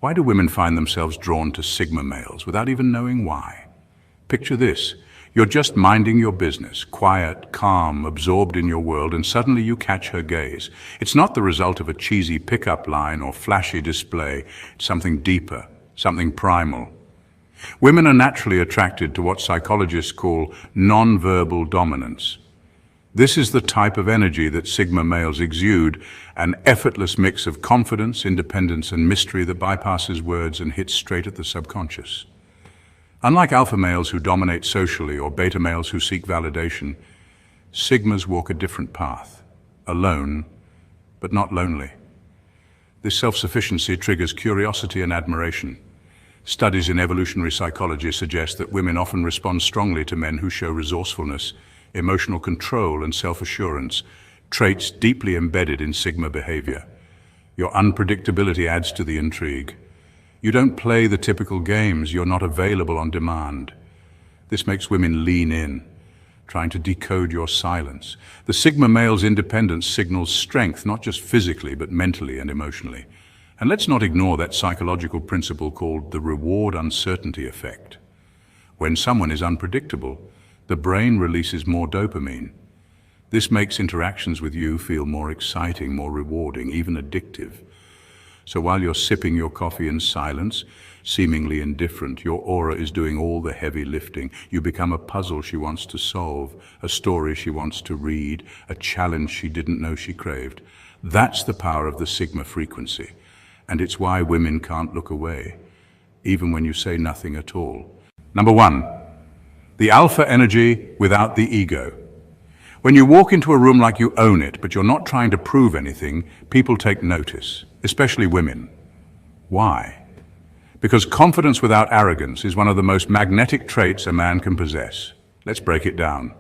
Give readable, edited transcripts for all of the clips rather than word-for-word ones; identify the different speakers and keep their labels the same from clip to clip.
Speaker 1: Why do women find themselves drawn to Sigma males without even knowing why? Picture this. You're just minding your business, quiet, calm, absorbed in your world, and suddenly you catch her gaze. It's not the result of a cheesy pickup line or flashy display. It's something deeper, something primal. Women are naturally attracted to what psychologists call non-verbal dominance. This is the type of energy that Sigma males exude, an effortless mix of confidence, independence, and mystery that bypasses words and hits straight at the subconscious. Unlike alpha males who dominate socially or beta males who seek validation, Sigmas walk a different path, alone, but not lonely. This self-sufficiency triggers curiosity and admiration. Studies in evolutionary psychology suggest that women often respond strongly to men who show resourcefulness, emotional control, and self-assurance, traits deeply embedded in Sigma behavior. Your unpredictability adds to the intrigue. You don't play the typical games, you're not available on demand. This makes women lean in, trying to decode your silence. The Sigma male's independence signals strength, not just physically, but mentally and emotionally. And let's not ignore that psychological principle called the reward uncertainty effect. When someone is unpredictable, the brain releases more dopamine. This makes interactions with you feel more exciting, more rewarding, even addictive. So while you're sipping your coffee in silence, seemingly indifferent, your aura is doing all the heavy lifting. You become a puzzle she wants to solve, a story she wants to read, a challenge she didn't know she craved. That's the power of the Sigma frequency. And it's why women can't look away, even when you say nothing at all. Number one, the alpha energy without the ego. When you walk into a room like you own it, but you're not trying to prove anything, people take notice, especially women. Why? Because confidence without arrogance is one of the most magnetic traits a man can possess. Let's break it down.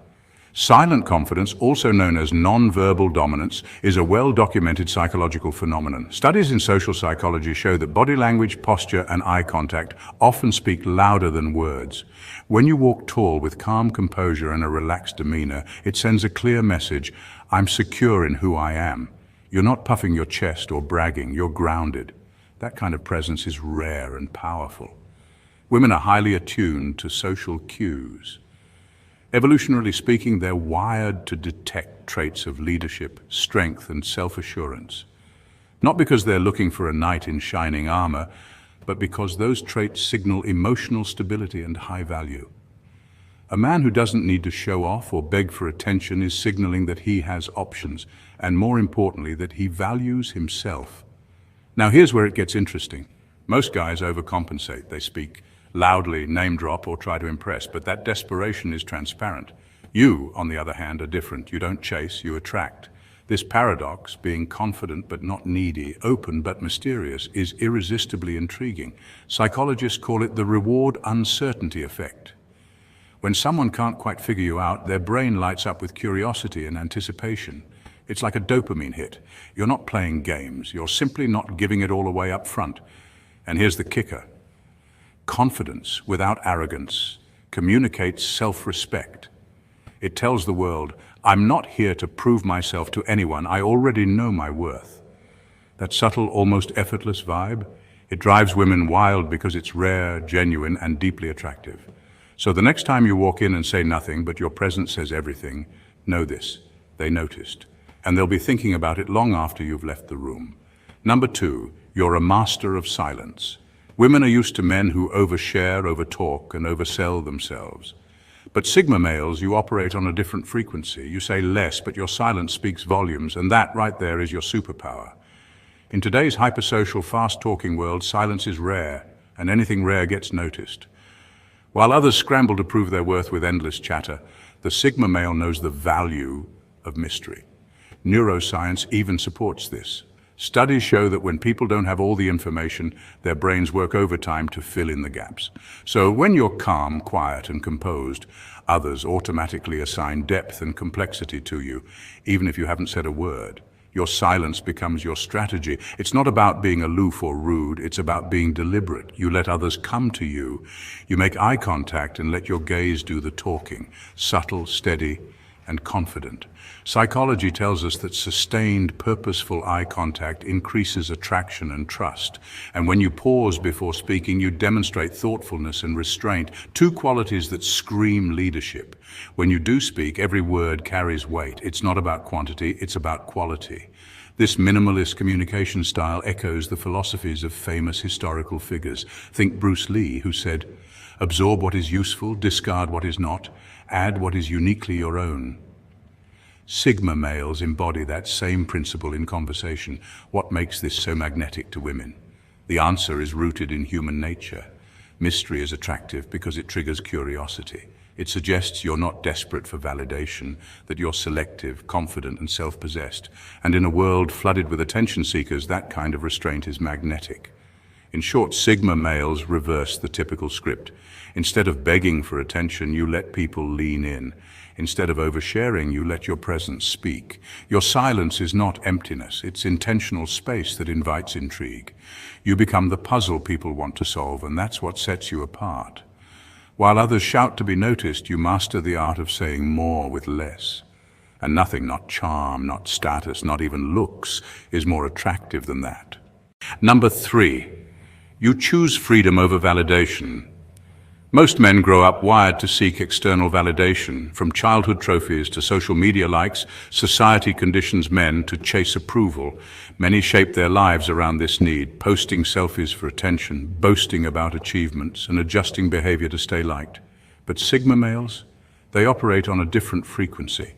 Speaker 1: Silent confidence, also known as non-verbal dominance, is a well-documented psychological phenomenon. Studies in social psychology show that body language, posture, and eye contact often speak louder than words. When you walk tall with calm composure and a relaxed demeanor, it sends a clear message: I'm secure in who I am. You're not puffing your chest or bragging, you're grounded. That kind of presence is rare and powerful. Women are highly attuned to social cues. Evolutionarily speaking, they're wired to detect traits of leadership, strength, and self-assurance. Not because they're looking for a knight in shining armor, but because those traits signal emotional stability and high value. A man who doesn't need to show off or beg for attention is signaling that he has options, and more importantly, that he values himself. Now here's where it gets interesting. Most guys overcompensate. They speak loudly, name drop, or try to impress, but that desperation is transparent. You, on the other hand, are different. You don't chase, you attract. This paradox, being confident but not needy, open but mysterious, is irresistibly intriguing. Psychologists call it the reward uncertainty effect. When someone can't quite figure you out, their brain lights up with curiosity and anticipation. It's like a dopamine hit. You're not playing games, you're simply not giving it all away up front. And here's the kicker. Confidence without arrogance communicates self-respect. It tells the world, I'm not here to prove myself to anyone, I already know my worth. That subtle, almost effortless vibe, it drives women wild because it's rare, genuine, and deeply attractive. So the next time you walk in and say nothing, but your presence says everything, know this, they noticed. And they'll be thinking about it long after you've left the room. Number two, you're a master of silence. Women are used to men who overshare, overtalk, and oversell themselves. But Sigma males, you operate on a different frequency. You say less, but your silence speaks volumes, and that right there is your superpower. In today's hypersocial, fast-talking world, silence is rare, and anything rare gets noticed. While others scramble to prove their worth with endless chatter, the Sigma male knows the value of mystery. Neuroscience even supports this. Studies show that when people don't have all the information, their brains work overtime to fill in the gaps. So when you're calm, quiet, and composed, others automatically assign depth and complexity to you, even if you haven't said a word. Your silence becomes your strategy. It's not about being aloof or rude, it's about being deliberate. You let others come to you. You make eye contact and let your gaze do the talking. Subtle, steady, and confident. Psychology tells us that sustained, purposeful eye contact increases attraction and trust. And when you pause before speaking, you demonstrate thoughtfulness and restraint, two qualities that scream leadership. When you do speak, every word carries weight. It's not about quantity, it's about quality. This minimalist communication style echoes the philosophies of famous historical figures. Think Bruce Lee, who said, "Absorb what is useful, discard what is not, add what is uniquely your own." Sigma males embody that same principle in conversation. What makes this so magnetic to women? The answer is rooted in human nature. Mystery is attractive because it triggers curiosity. It suggests you're not desperate for validation, that you're selective, confident, and self-possessed. And in a world flooded with attention seekers, that kind of restraint is magnetic. In short, Sigma males reverse the typical script. Instead of begging for attention, you let people lean in. Instead of oversharing, you let your presence speak. Your silence is not emptiness, it's intentional space that invites intrigue. You become the puzzle people want to solve, and that's what sets you apart. While others shout to be noticed, you master the art of saying more with less. And nothing, not charm, not status, not even looks, is more attractive than that. Number 3, you choose freedom over validation. Most men grow up wired to seek external validation. From childhood trophies to social media likes, society conditions men to chase approval. Many shape their lives around this need, posting selfies for attention, boasting about achievements, and adjusting behavior to stay liked. But Sigma males, they operate on a different frequency.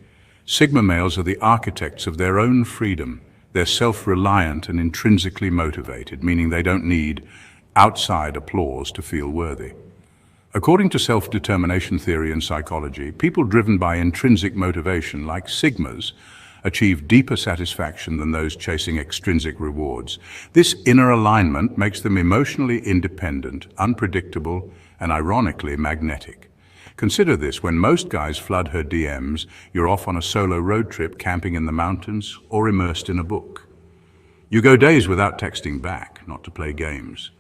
Speaker 1: Sigma males are the architects of their own freedom. They're self-reliant and intrinsically motivated, meaning they don't need outside applause to feel worthy. According to self-determination theory and psychology, people driven by intrinsic motivation, like Sigmas, achieve deeper satisfaction than those chasing extrinsic rewards. This inner alignment makes them emotionally independent, unpredictable, and ironically magnetic. Consider this: when most guys flood her DMs, you're off on a solo road trip, camping in the mountains, or immersed in a book. You go days without texting back, not to play games,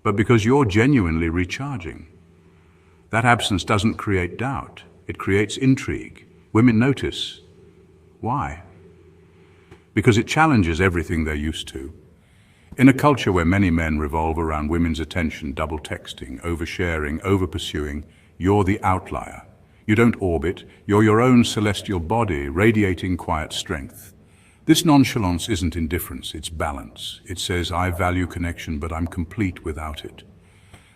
Speaker 1: but because you're genuinely recharging. That absence doesn't create doubt, it creates intrigue. Women notice. Why? Because it challenges everything they're used to. In a culture where many men revolve around women's attention, double texting, oversharing, over-pursuing, you're the outlier. You don't orbit, you're your own celestial body, radiating quiet strength. This nonchalance isn't indifference, it's balance. It says, I value connection, but I'm complete without it.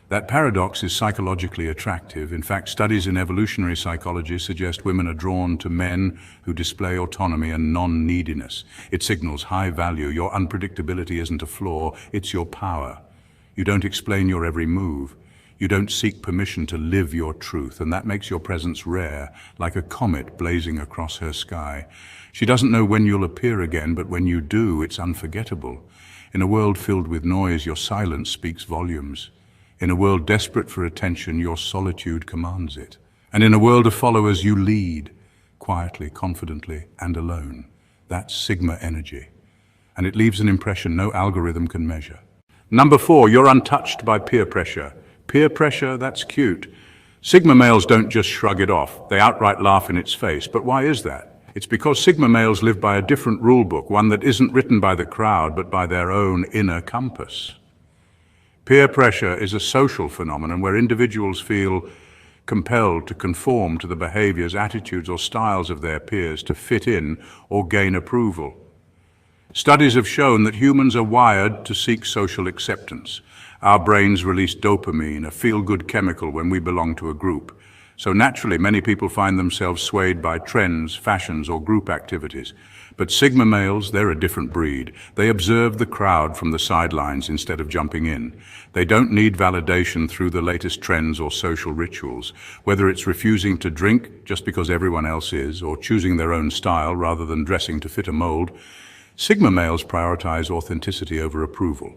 Speaker 1: That paradox is psychologically attractive. In fact, studies in evolutionary psychology suggest women are drawn to men who display autonomy and non-neediness. It signals high value. Your unpredictability isn't a flaw, it's your power. You don't explain your every move. You don't seek permission to live your truth, and that makes your presence rare, like a comet blazing across her sky. She doesn't know when you'll appear again, but when you do, it's unforgettable. In a world filled with noise, your silence speaks volumes. In a world desperate for attention, your solitude commands it. And in a world of followers, you lead, quietly, confidently, and alone. That's Sigma energy. And it leaves an impression no algorithm can measure. Number 4, you're untouched by peer pressure. Peer pressure, that's cute. Sigma males don't just shrug it off. They outright laugh in its face. But why is that? It's because Sigma males live by a different rule book, one that isn't written by the crowd, but by their own inner compass. Peer pressure is a social phenomenon where individuals feel compelled to conform to the behaviors, attitudes, or styles of their peers to fit in or gain approval. Studies have shown that humans are wired to seek social acceptance. Our brains release dopamine, a feel-good chemical, when we belong to a group. So naturally, many people find themselves swayed by trends, fashions, or group activities. But Sigma males, they're a different breed. They observe the crowd from the sidelines instead of jumping in. They don't need validation through the latest trends or social rituals. Whether it's refusing to drink just because everyone else is, or choosing their own style rather than dressing to fit a mold, Sigma males prioritize authenticity over approval.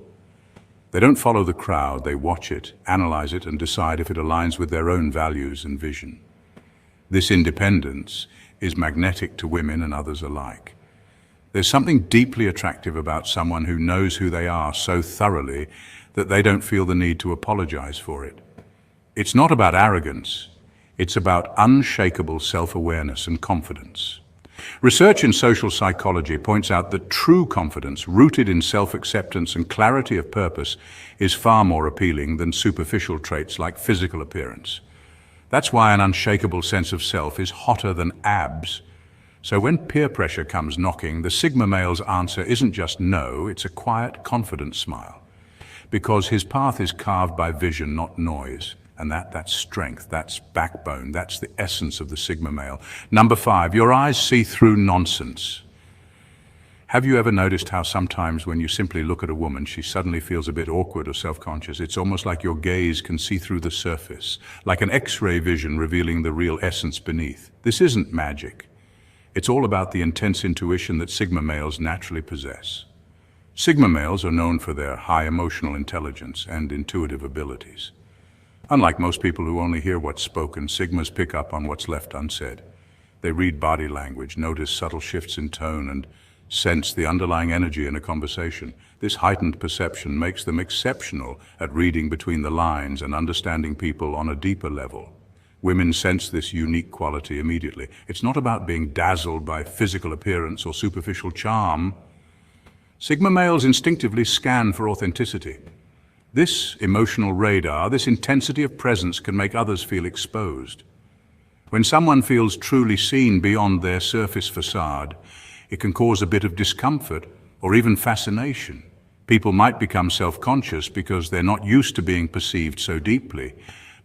Speaker 1: They don't follow the crowd, they watch it, analyze it, and decide if it aligns with their own values and vision. This independence is magnetic to women and others alike. There's something deeply attractive about someone who knows who they are so thoroughly that they don't feel the need to apologize for it. It's not about arrogance, It's about unshakable self-awareness and confidence. Research in social psychology points out that true confidence, rooted in self-acceptance and clarity of purpose, is far more appealing than superficial traits like physical appearance. That's why an unshakable sense of self is hotter than abs. So when peer pressure comes knocking, the Sigma male's answer isn't just no, it's a quiet, confident smile. Because his path is carved by vision, not noise. And that's strength, that's backbone, that's the essence of the Sigma male. Number 5, your eyes see through nonsense. Have you ever noticed how sometimes when you simply look at a woman, she suddenly feels a bit awkward or self-conscious? It's almost like your gaze can see through the surface, like an X-ray vision revealing the real essence beneath. This isn't magic. It's all about the intense intuition that Sigma males naturally possess. Sigma males are known for their high emotional intelligence and intuitive abilities. Unlike most people who only hear what's spoken, Sigmas pick up on what's left unsaid. They read body language, notice subtle shifts in tone, and sense the underlying energy in a conversation. This heightened perception makes them exceptional at reading between the lines and understanding people on a deeper level. Women sense this unique quality immediately. It's not about being dazzled by physical appearance or superficial charm. Sigma males instinctively scan for authenticity. This emotional radar, this intensity of presence can make others feel exposed. When someone feels truly seen beyond their surface facade, it can cause a bit of discomfort or even fascination. People might become self-conscious because they're not used to being perceived so deeply,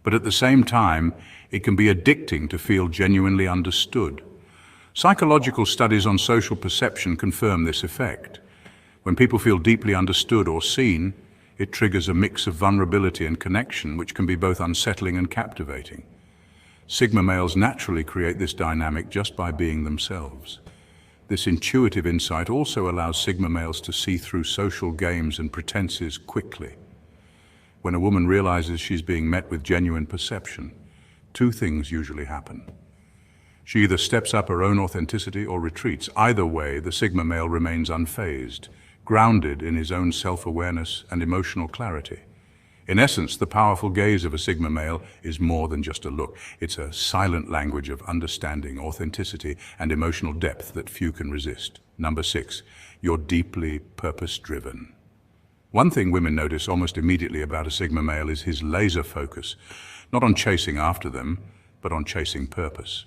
Speaker 1: but at the same time, it can be addicting to feel genuinely understood. Psychological studies on social perception confirm this effect. When people feel deeply understood or seen, it triggers a mix of vulnerability and connection, which can be both unsettling and captivating. Sigma males naturally create this dynamic just by being themselves. This intuitive insight also allows Sigma males to see through social games and pretenses quickly. When a woman realizes she's being met with genuine perception, 2 things usually happen. She either steps up her own authenticity or retreats. Either way, the Sigma male remains unfazed, grounded in his own self-awareness and emotional clarity. In essence, the powerful gaze of a Sigma male is more than just a look. It's a silent language of understanding, authenticity, and emotional depth that few can resist. Number 6, you're deeply purpose-driven. One thing women notice almost immediately about a Sigma male is his laser focus, not on chasing after them, but on chasing purpose.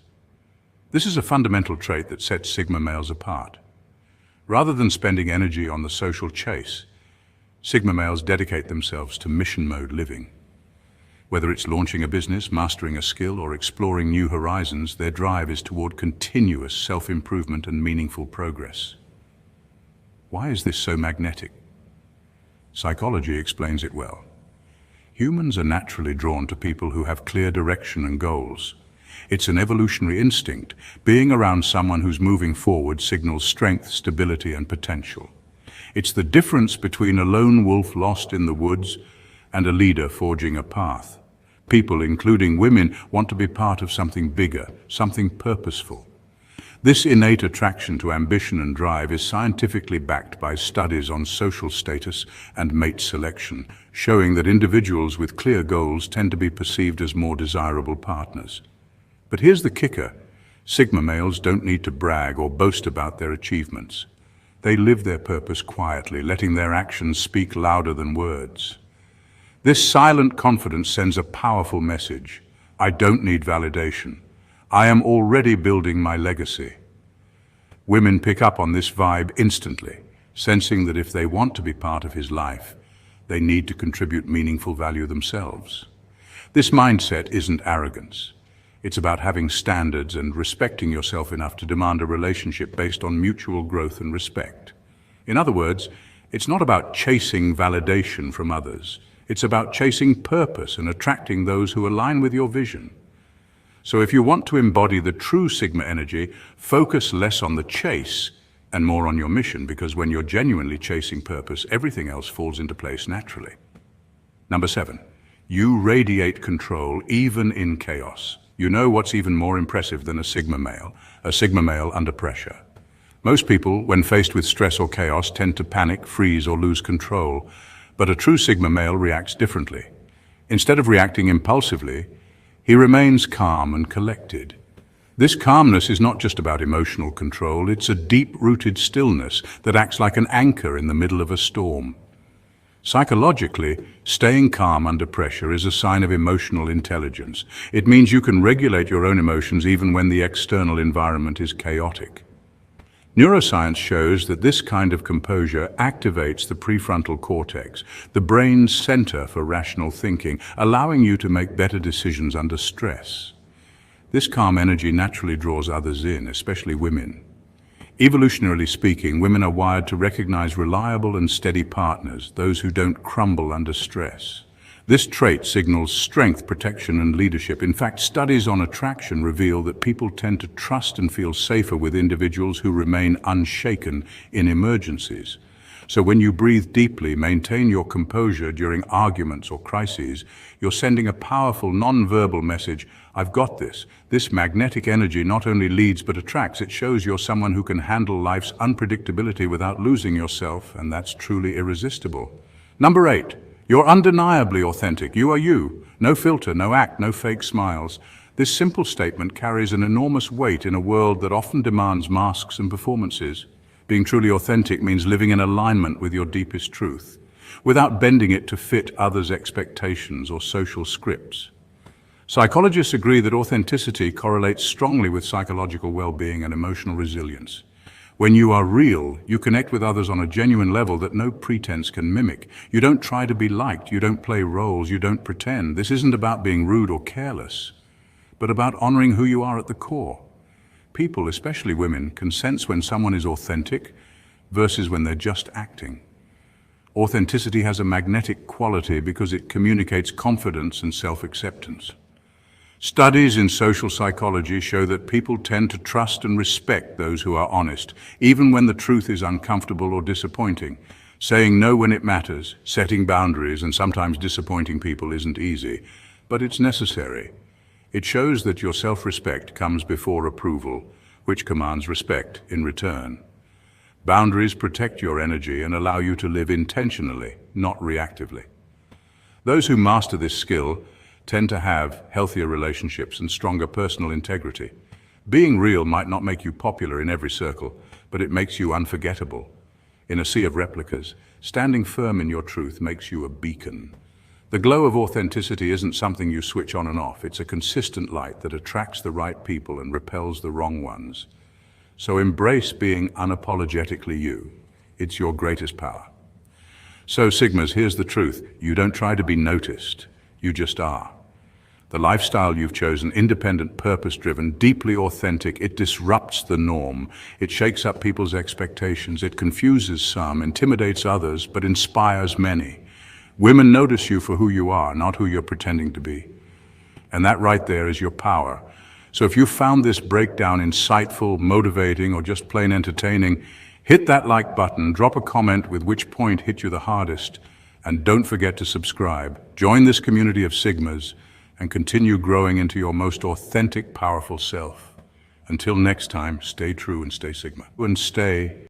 Speaker 1: This is a fundamental trait that sets Sigma males apart. Rather than spending energy on the social chase, Sigma males dedicate themselves to mission mode living. Whether it's launching a business, mastering a skill, or exploring new horizons, their drive is toward continuous self-improvement and meaningful progress. Why is this so magnetic? Psychology explains it well. Humans are naturally drawn to people who have clear direction and goals. It's an evolutionary instinct. Being around someone who's moving forward signals strength, stability, and potential. It's the difference between a lone wolf lost in the woods and a leader forging a path. People, including women, want to be part of something bigger, something purposeful. This innate attraction to ambition and drive is scientifically backed by studies on social status and mate selection, showing that individuals with clear goals tend to be perceived as more desirable partners. But here's the kicker. Sigma males don't need to brag or boast about their achievements. They live their purpose quietly, letting their actions speak louder than words. This silent confidence sends a powerful message. I don't need validation. I am already building my legacy. Women pick up on this vibe instantly, sensing that if they want to be part of his life, they need to contribute meaningful value themselves. This mindset isn't arrogance. It's about having standards and respecting yourself enough to demand a relationship based on mutual growth and respect. In other words, it's not about chasing validation from others. It's about chasing purpose and attracting those who align with your vision. So if you want to embody the true Sigma energy, focus less on the chase and more on your mission, because when you're genuinely chasing purpose, everything else falls into place naturally. Number 7, you radiate control even in chaos. You know what's even more impressive than a Sigma male under pressure. Most people, when faced with stress or chaos, tend to panic, freeze, or lose control. But a true Sigma male reacts differently. Instead of reacting impulsively, He remains calm and collected. This calmness is not just about emotional control, it's a deep-rooted stillness that acts like an anchor in the middle of a storm. Psychologically, staying calm under pressure is a sign of emotional intelligence. It means you can regulate your own emotions even when the external environment is chaotic. Neuroscience shows that this kind of composure activates the prefrontal cortex, the brain's center for rational thinking, allowing you to make better decisions under stress. This calm energy naturally draws others in, especially women. Evolutionarily speaking, women are wired to recognize reliable and steady partners, those who don't crumble under stress. This trait signals strength, protection, and leadership. In fact, studies on attraction reveal that people tend to trust and feel safer with individuals who remain unshaken in emergencies. So when you breathe deeply, maintain your composure during arguments or crises, you're sending a powerful non-verbal message: I've got this. This magnetic energy not only leads but attracts. It shows you're someone who can handle life's unpredictability without losing yourself, and that's truly irresistible. Number 8, you're undeniably authentic. You are you. No filter, no act, no fake smiles. This simple statement carries an enormous weight in a world that often demands masks and performances. Being truly authentic means living in alignment with your deepest truth, without bending it to fit others' expectations or social scripts. Psychologists agree that authenticity correlates strongly with psychological well-being and emotional resilience. When you are real, you connect with others on a genuine level that no pretense can mimic. You don't try to be liked, you don't play roles, you don't pretend. This isn't about being rude or careless, but about honoring who you are at the core. People, especially women, can sense when someone is authentic versus when they're just acting. Authenticity has a magnetic quality because it communicates confidence and self-acceptance. Studies in social psychology show that people tend to trust and respect those who are honest, even when the truth is uncomfortable or disappointing. Saying no when it matters, setting boundaries, and sometimes disappointing people isn't easy, but it's necessary. It shows that your self-respect comes before approval, which commands respect in return. Boundaries protect your energy and allow you to live intentionally, not reactively. Those who master this skill tend to have healthier relationships and stronger personal integrity. Being real might not make you popular in every circle, but it makes you unforgettable. In a sea of replicas, standing firm in your truth makes you a beacon. The glow of authenticity isn't something you switch on and off. It's a consistent light that attracts the right people and repels the wrong ones. So embrace being unapologetically you. It's your greatest power. So Sigmas, here's the truth. You don't try to be noticed. You just are. The lifestyle you've chosen, independent, purpose-driven, deeply authentic, it disrupts the norm. It shakes up people's expectations. It confuses some, intimidates others, but inspires many. Women notice you for who you are, not who you're pretending to be. And that right there is your power. So if you found this breakdown insightful, motivating, or just plain entertaining, hit that like button, drop a comment with which point hit you the hardest, and don't forget to subscribe. Join this community of Sigmas and continue growing into your most authentic, powerful self. Until next time, stay true and stay Sigma. And stay